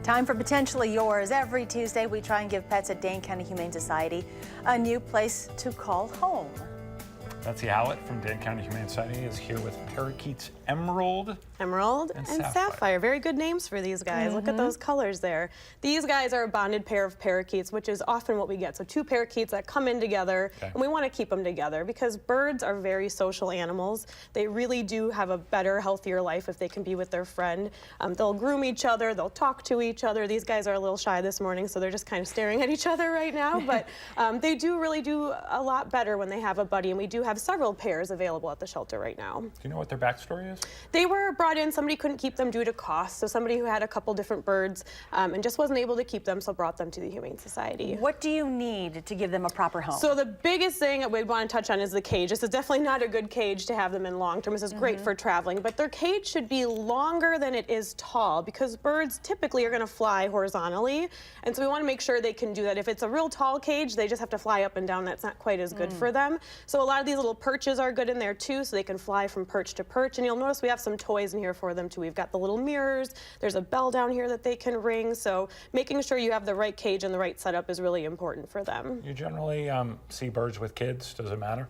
Time for Potentially Yours. Every Tuesday, we try and give pets at Dane County Humane Society a new place to call home. Betsy Howlett from Dane County Humane Society is here with parakeets Emerald and Sapphire. Very good names for these guys. Look at those colors there. These guys are a bonded pair of parakeets, which is often what we get. So two parakeets that come in together, and we want to keep them together because birds are very social animals. They really do have a better, healthier life if they can be with their friend. They'll groom each other, they'll talk to each other. These guys are a little shy this morning, so they're just kind of staring at each other right now, but they do really do a lot better when they have a buddy, and we do have several pairs available at the shelter right now. Do you know what their backstory is? They were brought in, somebody couldn't keep them due to cost, so somebody who had a couple different birds and just wasn't able to keep them, so brought them to the Humane Society. What do you need to give them a proper home? So the biggest thing we'd want to touch on is the cage. This is definitely not a good cage to have them in long term. This is great for traveling, but their cage should be longer than it is tall because birds typically are going to fly horizontally, and so we want to make sure they can do that. If it's a real tall cage, they just have to fly up and down. That's not quite as good for them. So a lot of these little perches are good in there too, so they can fly from perch to perch, and you'll notice we have some toys in here for them too. We've got the little mirrors, there's a bell down here that they can ring, so making sure you have the right cage and the right setup is really important for them. You generally see birds with kids, does it matter?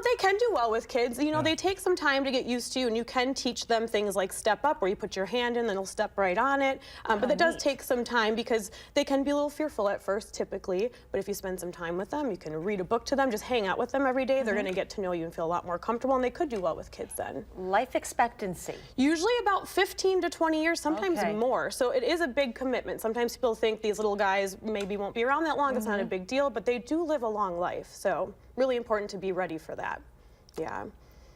They can do well with kids. You know, they take some time to get used to, and you can teach them things like step up, where you put your hand in, then they'll step right on it. But that does take some time because they can be a little fearful at first, typically. But if you spend some time with them, you can read a book to them, just hang out with them every day, they're going to get to know you and feel a lot more comfortable, and they could do well with kids then. Life expectancy? Usually about 15 to 20 years, sometimes more. So it is a big commitment. Sometimes people think these little guys maybe won't be around that long. It's not a big deal, but they do live a long life. So really important to be ready for that. Yeah.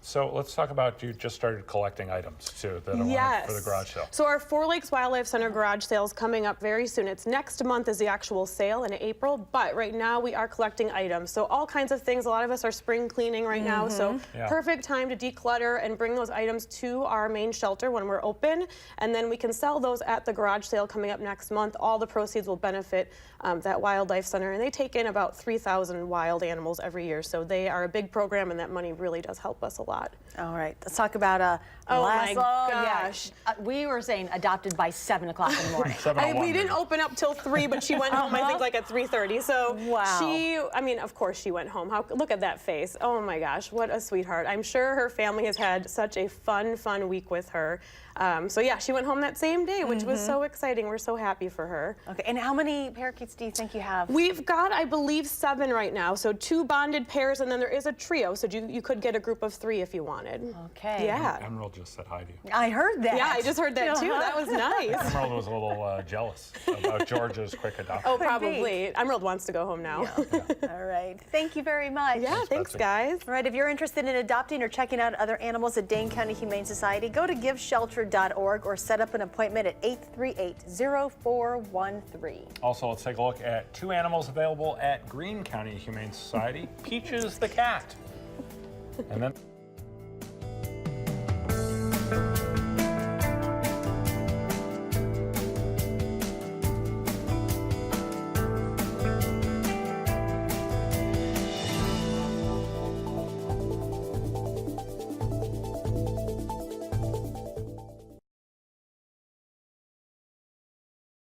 So let's talk about, you just started collecting items too that I wanted for the garage sale. So our 4 Lakes Wildlife Center garage sale is coming up very soon. It's next month is the actual sale in April, but right now we are collecting items. So all kinds of things. A lot of us are spring cleaning right now, so perfect time to declutter and bring those items to our main shelter when we're open, and then we can sell those at the garage sale coming up next month. All the proceeds will benefit that wildlife center, and they take in about 3,000 wild animals every year, so they are a big program, and that money really does help us a lot. All right, let's talk about oh my gosh. We were saying adopted by 7 o'clock in the morning. We didn't open up till 3, but she went home I think like at 3:30. So I mean, of course she went home. Look at that face. Oh my gosh, what a sweetheart. I'm sure her family has had such a fun week with her. So yeah, she went home that same day, which was so exciting. We're so happy for her. Okay, and how many parakeets do you think you have? We've got, I believe, 7 right now. So 2 bonded pairs, and then there is a trio. So you could get a group of 3 if you wanted. Okay. Yeah. Emerald just said hi to you. I heard that. Yeah, I just heard that too. That was nice. Emerald was a little jealous about George's quick adoption. Oh, probably. Emerald wants to go home now. All right. Thank you very much. Yeah, thanks guys. All right, if you're interested in adopting or checking out other animals at Dane County Humane Society, go to giveshelter.org or set up an appointment at 838-0413. Also, let's take a look at 2 animals available at Greene County Humane Society. Peaches the cat. And then